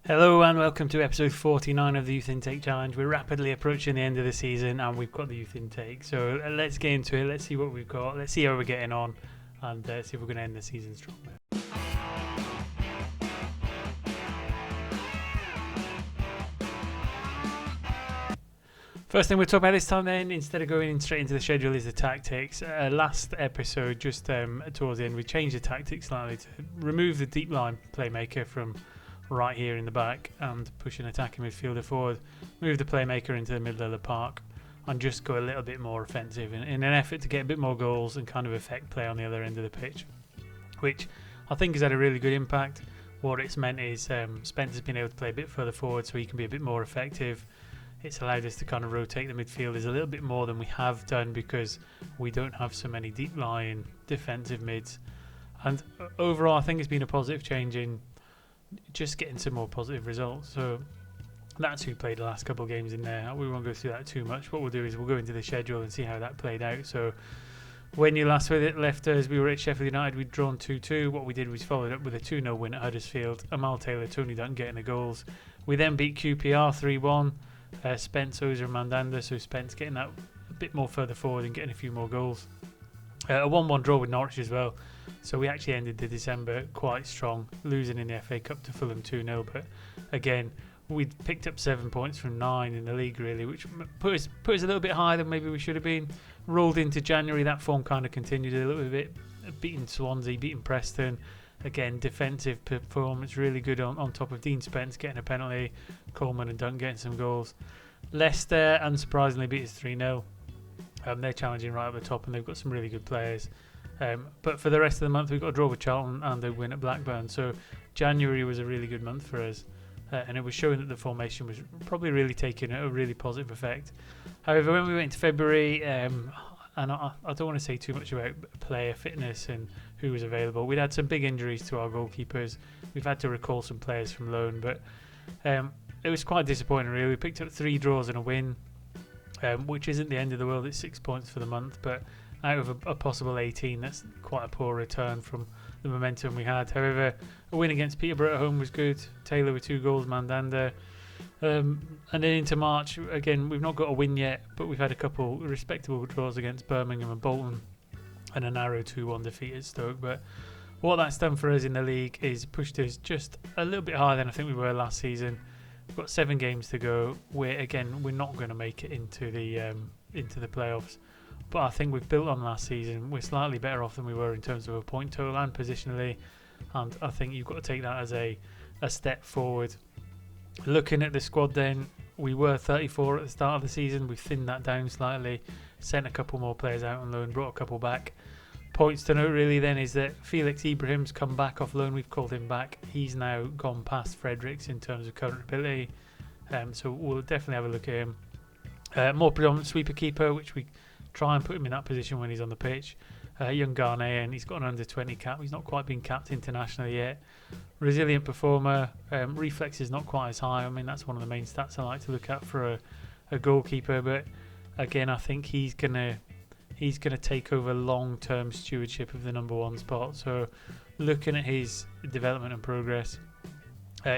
Hello and welcome to episode 49 of the Youth Intake Challenge. We're rapidly approaching the end of the season and we've got the Youth Intake. So let's get into it, let's see what we've got, let's see how we're getting on and see if we're going to end the season strong. First thing we'll talk about this time then, instead of going straight into the schedule, is the tactics. Last episode, just towards the end, we changed the tactics slightly to remove the deep line playmaker from right here in the back and push an attacking midfielder forward, move the playmaker into the middle of the park and just go a little bit more offensive in an effort to get a bit more goals and kind of affect play on the other end of the pitch, which I think has had a really good impact. What it's meant is Spencer's been able to play a bit further forward so he can be a bit more effective. It's allowed us to kind of rotate the midfielders a little bit more than we have done because we don't have so many deep lying defensive mids, and overall I think it's been a positive change in just getting some more positive results. So that's who played the last couple of games in there. We won't go through that too much. What we'll do is we'll go into the schedule and see how that played out. So when you last left us, we were at Sheffield United. We'd drawn 2-2. What we did was followed up with a 2-0 win at Huddersfield. Amal Taylor, Tony Dunn getting the goals. We then beat QPR 3-1. Spence, Ozer and Mandanda. So Spence getting that a bit more further forward and getting a few more goals. A 1-1 draw with Norwich as well. So we actually ended the December quite strong, losing in the FA Cup to Fulham 2-0. But again, we'd picked up 7 points from 9 in the league, really, which put us a little bit higher than maybe we should have been. Rolled into January, that form kind of continued a little bit, beating Swansea, beating Preston. Again, defensive performance, really good on top of Dean Spence getting a penalty, Coleman and Dunn getting some goals. Leicester, unsurprisingly, beat us 3-0. They're challenging right at the top and they've got some really good players. But for the rest of the month, we've got a draw with Charlton and a win at Blackburn. So January was a really good month for us. And it was showing that the formation was probably really taking a really positive effect. However, when we went into February, and I don't want to say too much about player fitness and who was available. We'd had some big injuries to our goalkeepers. We've had to recall some players from loan. But it was quite disappointing, really. We picked up 3 draws and a win, which isn't the end of the world. It's 6 points for the month. But out of a possible 18, that's quite a poor return from the momentum we had. However, a win against Peterborough at home was good. Taylor with 2 goals, Mandanda. And then into March, again, we've not got a win yet, but we've had a couple respectable draws against Birmingham and Bolton and a narrow 2-1 defeat at Stoke. But what that's done for us in the league is pushed us just a little bit higher than I think we were last season. We've got 7 games to go. We're not going to make it into the playoffs. But I think we've built on last season. We're slightly better off than we were in terms of a point total and positionally. And I think you've got to take that as a step forward. Looking at the squad then, we were 34 at the start of the season. We've thinned that down slightly. Sent a couple more players out on loan, brought a couple back. Points to note really then is that Felix Ibrahim's come back off loan. We've called him back. He's now gone past Fredericks in terms of current ability. So we'll definitely have a look at him. More predominant sweeper keeper, which we try and put him in that position when he's on the pitch. Young Ghanaian, he's got an under 20 cap. He's not quite been capped internationally yet. Resilient performer. Reflex is not quite as high. I mean, that's one of the main stats I like to look at for a goalkeeper. But again, I think he's gonna take over long-term stewardship of the number 1 spot. So looking at his development and progress,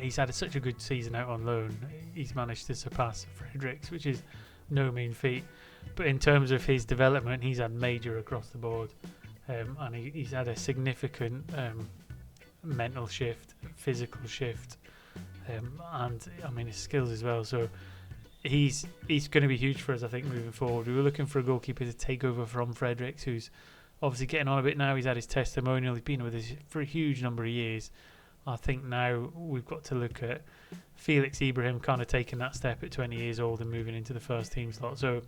he's had such a good season out on loan. He's managed to surpass Fredericks, which is no mean feat. But in terms of his development, he's had major across the board. And he's had a significant mental shift, physical shift, and I mean his skills as well. So he's going to be huge for us, I think, moving forward. We were looking for a goalkeeper to take over from Fredericks, who's obviously getting on a bit now. He's had his testimonial. He's been with us for a huge number of years. I think now we've got to look at Felix Ibrahim kind of taking that step at 20 years old and moving into the first team slot. So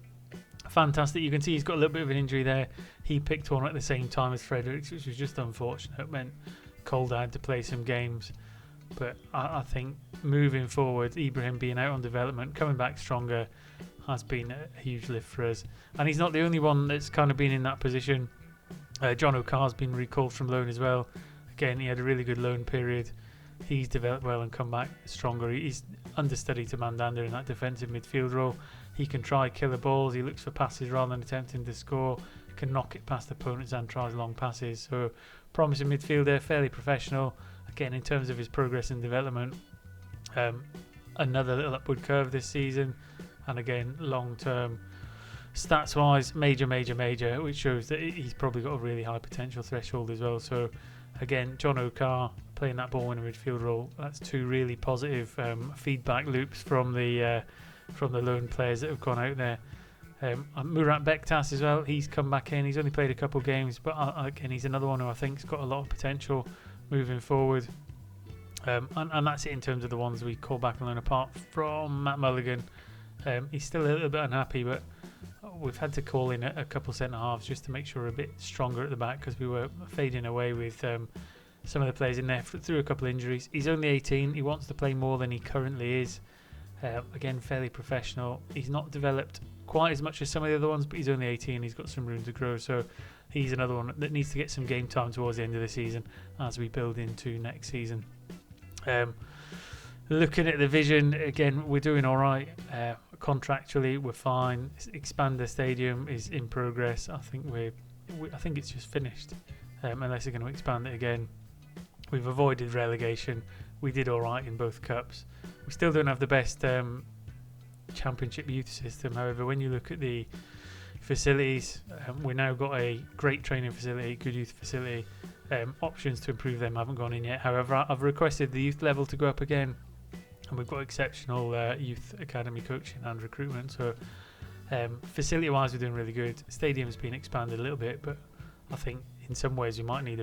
fantastic. You can see he's got a little bit of an injury there. He picked one at the same time as Fredericks, which was just unfortunate. It meant Calder had to play some games. But I think moving forward, Ibrahim being out on development, coming back stronger, has been a huge lift for us. And he's not the only one that's kind of been in that position. John O'Carr's been recalled from loan as well. Again, he had a really good loan period. He's developed well and come back stronger. He's understudy to Mandanda in that defensive midfield role. He can try killer balls. He looks for passes rather than attempting to score. Can knock it past opponents and tries long passes. So promising midfielder, fairly professional. Again, in terms of his progress and development, Another little upward curve this season, and again long term stats wise major, which shows that he's probably got a really high potential threshold as well. So again, John O'Carr playing that ball winner midfield role, that's two really positive feedback loops from the loan players that have gone out there. Murat Bektas as well, he's come back in, he's only played a couple games, but again he's another one who I think's got a lot of potential moving forward. And that's it in terms of the ones we call back and learn. Apart from Matt Mulligan, he's still a little bit unhappy, but we've had to call in a couple centre halves just to make sure we're a bit stronger at the back, because we were fading away with some of the players in there through a couple of injuries. He's only 18, he wants to play more than he currently is. Again, fairly professional. He's not developed quite as much as some of the other ones, but he's only 18, he's got some room to grow, so he's another one that needs to get some game time towards the end of the season as we build into next season. Looking at the vision, again, we're doing all right. Contractually, we're fine. Expand the stadium is in progress. I think I think it's just finished, unless they're going to expand it again. We've avoided relegation. We did all right in both cups. We still don't have the best championship youth system. However, when you look at the facilities, we've now got a great training facility, good youth facility. Options to improve them haven't gone in yet. However, I've requested the youth level to go up again, and we've got exceptional youth academy coaching and recruitment. So facility wise, we're doing really good. Stadium's been expanded a little bit, but I think in some ways we might need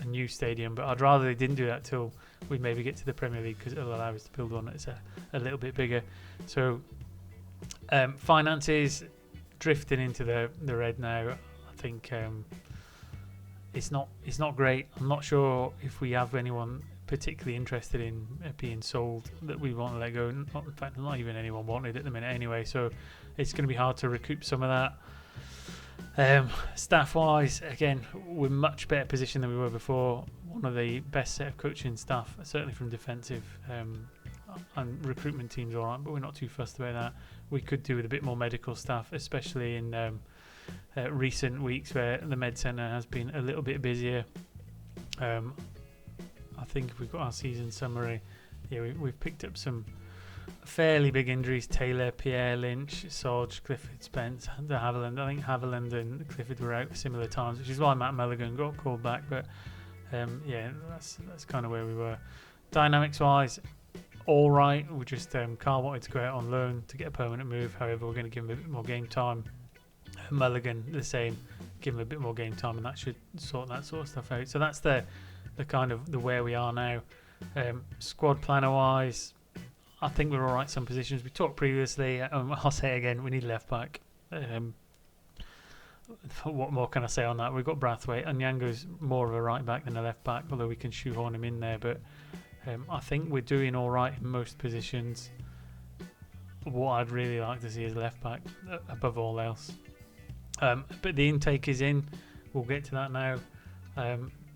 a new stadium, but I'd rather they didn't do that till we maybe get to the Premier League, because it'll allow us to build one that's a little bit bigger. So finances drifting into the red now. I think it's not great. I'm not sure if we have anyone particularly interested in being sold that we want to let go. In fact, not even anyone wanted at the minute anyway, so it's going to be hard to recoup some of that. Staff wise, again, we're much better positioned than we were before. One of the best set of coaching staff, certainly from defensive, and recruitment teams all right, but we're not too fussed about that. We could do with a bit more medical staff, especially in recent weeks where the med centre has been a little bit busier. I think if we've got our season summary, we've picked up some fairly big injuries. Taylor, Pierre, Lynch, Soggy, Clifford, Spence, de Havilland. I think Havilland and Clifford were out at similar times, which is why Matt Mulligan got called back. But that's kind of where we were. Dynamics wise, all right. We just Carl wanted to go out on loan to get a permanent move. However, we're going to give him a bit more game time. Mulligan the same, give him a bit more game time, and that should sort that sort of stuff out. So that's the kind of the where we are now. Squad planner wise, I think we're all right some positions. We talked previously, I'll say again, we need left back. What more can I say on that? We've got Brathwaite, and Nyango's more of a right back than a left back, although we can shoehorn him in there. But I think we're doing all right in most positions. What I'd really like to see is left back above all else. But the intake is in. We'll get to that now.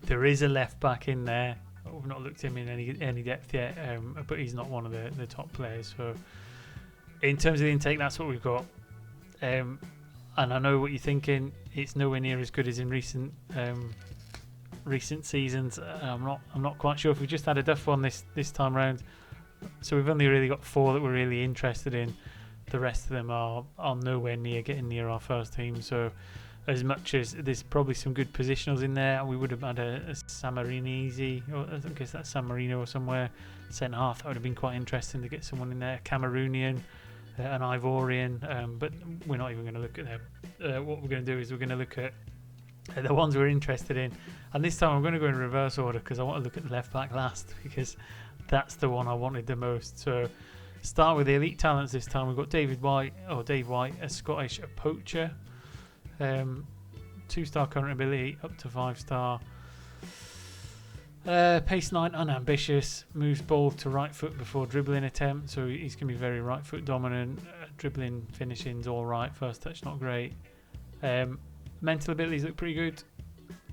There is a left back in there. We've not looked at him in any depth yet, but he's not one of the top players. So in terms of the intake, that's what we've got. And I know what you're thinking. It's nowhere near as good as in recent seasons. I'm not quite sure if we just had a duff one this time round. So we've only really got 4 that we're really interested in. The rest of them are nowhere near getting near our first team. So as much as there's probably some good positionals in there, we would have had a Samarinese, or I guess that's San Marino or somewhere, centre half. That would have been quite interesting to get someone in there. Cameroonian, an Ivorian, but we're not even going to look at them. What we're going to do is we're going to look at the ones we're interested in. And this time I'm going to go in reverse order, because I want to look at the left back last, because that's the one I wanted the most. So start with the elite talents this time. We've got Dave White, a Scottish poacher. 2-star current ability, up to 5-star. Pace 9, unambitious. Moves ball to right foot before dribbling attempt, so he's going to be very right foot dominant. Dribbling, finishing's all right. First touch, not great. Mental abilities look pretty good.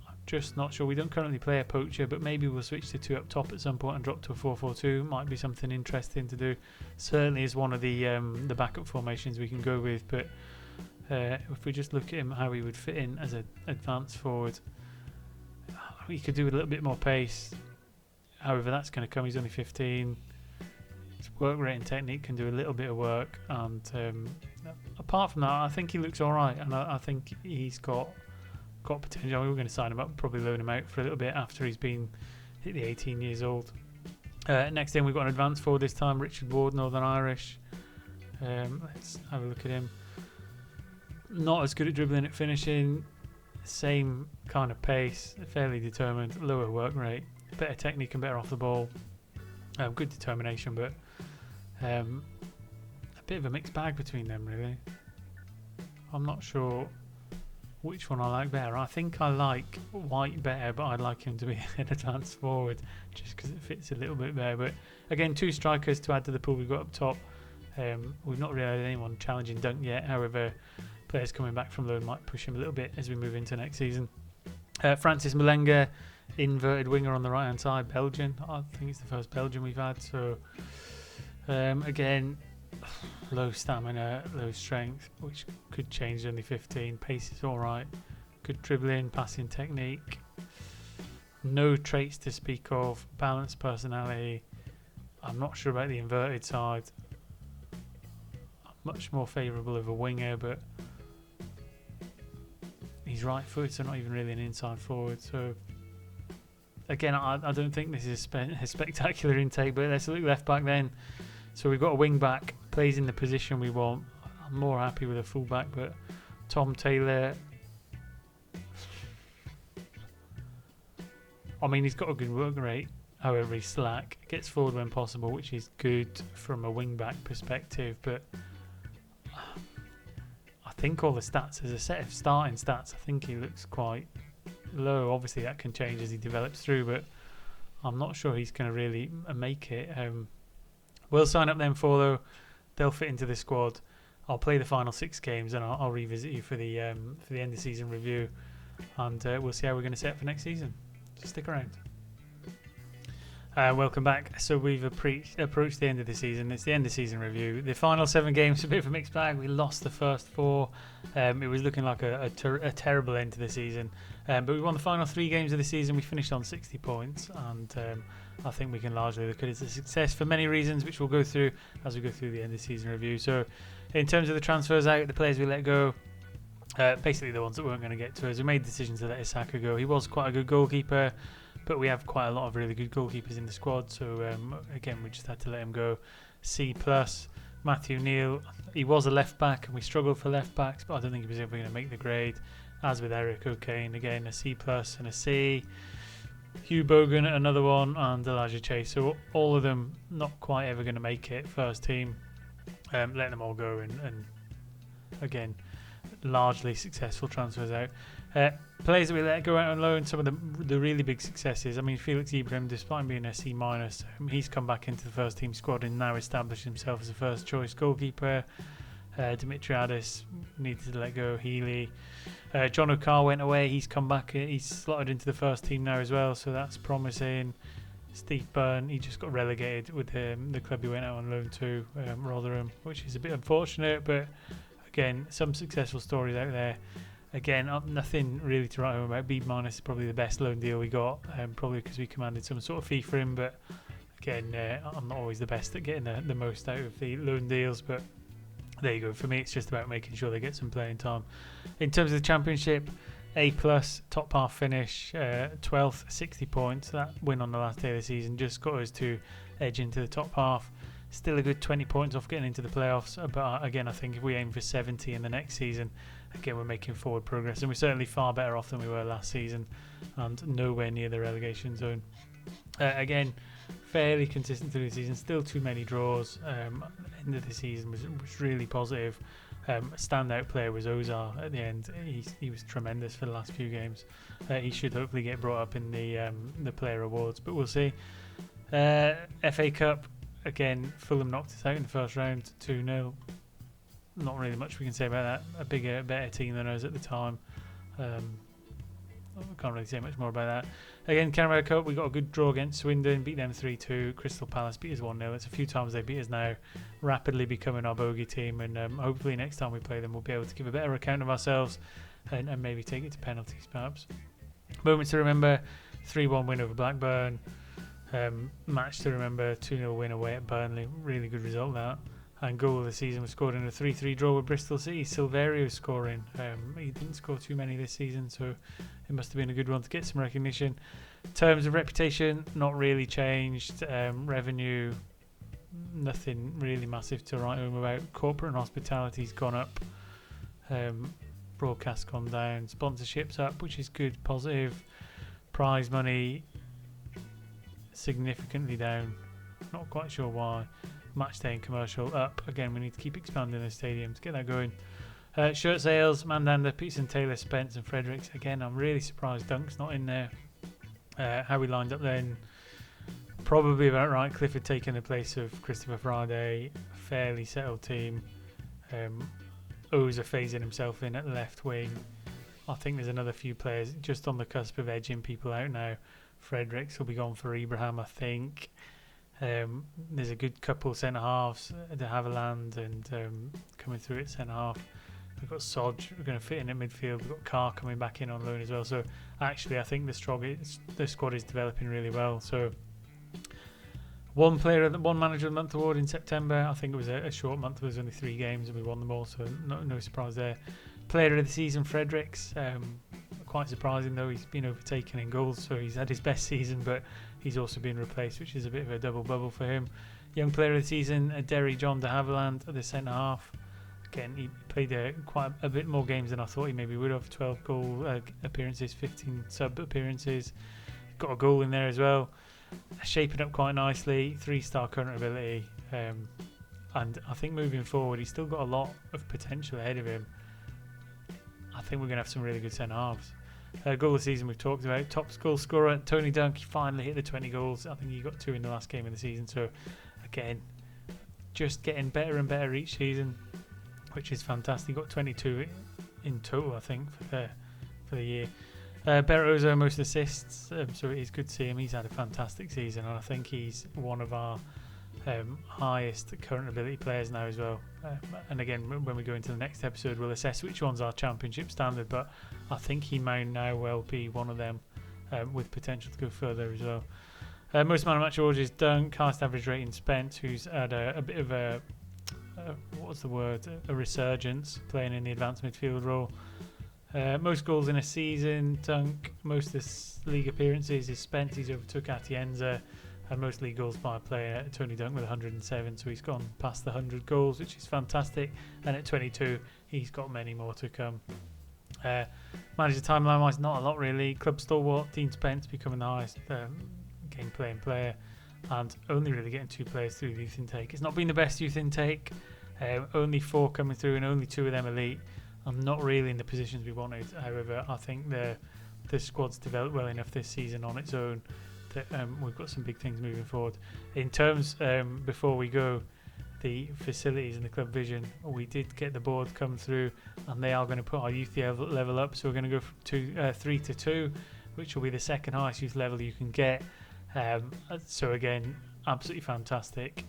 I'm just not sure. We don't currently play a poacher, but maybe we'll switch to 2 up top at some point and drop to a 4-4-2. Might be something interesting to do. Certainly is one of the backup formations we can go with, but if we just look at him, how he would fit in as an advanced forward, he could do with a little bit more pace. However, that's going to come. He's only 15. his work rate and technique can do a little bit of work. And apart from that, I think he looks all right, and I think he's got potential. We were going to sign him up, probably loan him out for a little bit after he's been hit the 18 years old. Next in, we've got an advanced forward this time, Richard Ward, Northern Irish. Let's have a look at him. Not as good at dribbling, at finishing. Same kind of pace, fairly determined, lower work rate, better technique and better off the ball. Good determination, but a bit of a mixed bag between them, really. I'm not sure which one I like better. I think I like White better, but I'd like him to be an advanced forward just because it fits a little bit better. But again, 2 strikers to add to the pool we've got up top. We've not really had anyone challenging Dunk yet. However, players coming back from loan might push him a little bit as we move into next season. Francis Malenga, inverted winger on the right hand side, Belgian. I think it's the first Belgian we've had. So again, low stamina, low strength, which could change. Only 15. Pace is all right. Good dribbling, passing technique. No traits to speak of. Balanced personality. I'm not sure about the inverted side. I'm much more favourable of a winger, but he's right-footed, so not even really an inside forward. So again, I don't think this is a spectacular intake, but let's look left back then. So we've got a wing back, plays in the position we want. I'm more happy with a full back, but Tom Taylor, I mean, he's got a good work rate. However, he's slack, gets forward when possible, which is good from a wing back perspective, but I think all the stats, as a set of starting stats, I think he looks quite low. Obviously that can change as he develops through, but I'm not sure he's going to really make it. We'll sign up them 4 though. They'll fit into the squad. I'll play the final 6 games and I'll revisit you for the end of season review, and we'll see how we're going to set for next season. So stick around. Welcome back. So we've approached the end of the season. It's the end of season review. The final 7 games, a bit of a mixed bag. We lost the first 4. It was looking like a terrible end to the season. But we won the final 3 games of the season. We finished on 60 points. And I think we can largely look at it as a success for many reasons, which we'll go through as we go through the end of season review. So in terms of the transfers out, the players we let go, basically the ones that weren't going to get to us. We made the decision to let Isaka go. He was quite a good goalkeeper, but we have quite a lot of really good goalkeepers in the squad, so again we just had to let him go. C+. Matthew Neal, he was a left back and we struggled for left backs, but I don't think he was ever going to make the grade. As with Eric O'Kane, again a C+ and a C. Hugh Bogan, another one, and Elijah Chase. So all of them not quite ever going to make it first team. Letting them all go, and again largely successful transfers out. Players that we let go out on loan, some of the really big successes. I mean, Felix Ibrahim, despite being a C-, he's come back into the first team squad and now established himself as a first choice goalkeeper. Dimitriadis needed to let go. Healy, John O'Carr went away. He's come back. He's slotted into the first team now as well, so that's promising. Steve Byrne, he just got relegated with the club he went out on loan to, Rotherham, which is a bit unfortunate, but again, some successful stories out there. Again, nothing really to write home about. B- is probably the best loan deal we got, probably because we commanded some sort of fee for him, but again, I'm not always the best at getting the most out of the loan deals, but there you go. For me, it's just about making sure they get some playing time. In terms of the Championship, A+, top half finish, 12th, 60 points. That win on the last day of the season just got us to edge into the top half. Still a good 20 points off getting into the playoffs, but again, I think if we aim for 70 in the next season, again, we're making forward progress, and we're certainly far better off than we were last season, and nowhere near the relegation zone. Again, fairly consistent through the season, still too many draws. End of the season was really positive. Standout player was Ozar at the end. He was tremendous for the last few games. He should hopefully get brought up in the player awards, but we'll see. FA Cup, again, Fulham knocked us out in the first round, 2-0. Not really much we can say about that. A bigger, better team than us at the time. I can't really say much more about that. Again, Carabao Cup, we got a good draw against Swindon, beat them 3-2. Crystal Palace beat us 1-0. It's a few times they beat us now, rapidly becoming our bogey team, and hopefully next time we play them we'll be able to give a better account of ourselves and maybe take it to penalties perhaps. Moments to remember: 3-1 win over Blackburn. Match to remember, 2-0 win away at Burnley. Really good result that. And goal of the season was scored in a 3-3 draw with Bristol City. Silverio scoring. He didn't score too many this season, so it must have been a good one to get some recognition. In terms of reputation, not really changed. Revenue, nothing really massive to write home about. Corporate and hospitality's gone up. Broadcast gone down. Sponsorships up, which is good, positive. Prize money significantly down. Not quite sure why. Match day and commercial up. Again, we need to keep expanding the stadium to get that going. Shirt sales, Mandander, Peterson, Taylor, Spence and Fredericks. Again, I'm really surprised Dunk's not in there. How we lined up then, probably about right. Clifford taking the place of Christopher Friday. Fairly settled team. Oza phasing himself in at the left wing. I think there's another few players just on the cusp of edging people out now. Fredericks will be gone for Ibrahim, I think. There's a good couple centre halves, De Havilland and coming through at centre half. We've got Sodge, we're going to fit in at midfield. We've got Carr coming back in on loan as well. So actually, I think the squad is developing really well. So one manager of the month award in September. I think it was a short month. There was only 3 games and we won them all, so no surprise there. Player of the season, Fredericks. Quite surprising though, he's been overtaken in goals, so he's had his best season, but he's also been replaced, which is a bit of a double bubble for him. Young player of the season, Derry John de Havilland at the centre half. Again, he played quite a bit more games than I thought he maybe would have. 12 goal appearances, 15 sub appearances. Got a goal in there as well. Shaping up quite nicely. 3-star current ability. And I think moving forward, he's still got a lot of potential ahead of him. I think we're going to have some really good centre halves. Goal of the season we've talked about. Top goal scorer, Tony Dunk. He finally hit the 20 goals. I think he got 2 in the last game of the season. So, again, just getting better and better each season, which is fantastic. He got 22 in total, I think, for the year. Bertozo, most assists. So it is good to see him. He's had a fantastic season, and I think he's one of our highest current ability players now as well. And again, when we go into the next episode, we'll assess which one's our championship standard, but I think he may now well be one of them with potential to go further as well. Most man of match awards is Dunk. Highest average rating Spence, who's had a bit of a resurgence playing in the advanced midfield role. Most goals in a season, Dunk. Most of this league appearances is Spence. He's overtook Atienza. And most league goals by a player, Tony Dunk with 107, so he's gone past the 100 goals, which is fantastic. And at 22, he's got many more to come. Manager timeline-wise, not a lot really. Club stalwart, Dean Spence becoming the highest game-playing player, and only really getting 2 players through the youth intake. It's not been the best youth intake. Only 4 coming through, and only 2 of them elite. I'm not really in the positions we wanted. However, I think the squad's developed well enough this season on its own. We've got some big things moving forward. In terms, before we go, the facilities and the club vision, we did get the board come through, and they are going to put our youth level up. So we're going to go from 3 to 2, which will be the second highest youth level you can get. So again, absolutely fantastic.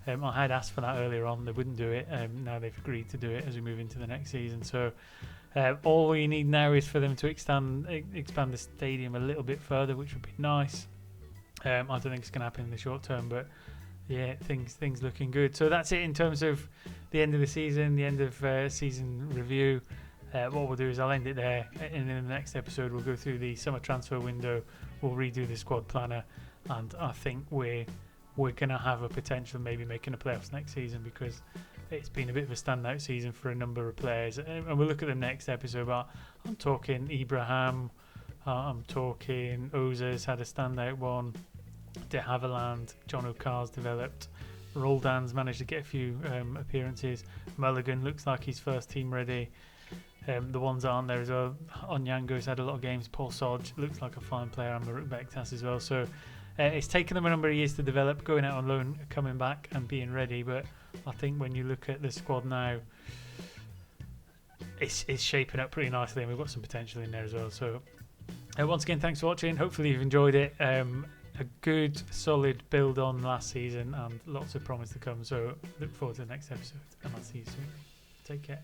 I had asked for that earlier on, they wouldn't do it. Now they've agreed to do it as we move into the next season. So all we need now is for them to expand the stadium a little bit further, which would be nice. I don't think it's going to happen in the short term, but yeah, things looking good. So that's it in terms of the end of the season, the end of season review. What we'll do is I'll end it there, and in the next episode we'll go through the summer transfer window. We'll redo the squad planner, and I think we're going to have a potential maybe making the playoffs next season, because it's been a bit of a standout season for a number of players, and we'll look at the next episode. But I'm talking Ibrahim, I'm talking Oza's had a standout one, De Havilland, John O'Carr's developed, Roldan's managed to get a few appearances, Mulligan looks like he's first team ready. The ones that aren't there as well, Onyango's had a lot of games, Paul Sodge looks like a fine player, and Maruk Bektas as well. So it's taken them a number of years to develop, going out on loan, coming back and being ready, but I think when you look at the squad now, it's shaping up pretty nicely, and we've got some potential in there as well. So once again, thanks for watching. Hopefully you've enjoyed it. A good solid build on last season, and lots of promise to come, so look forward to the next episode, and I'll see you soon. Take care.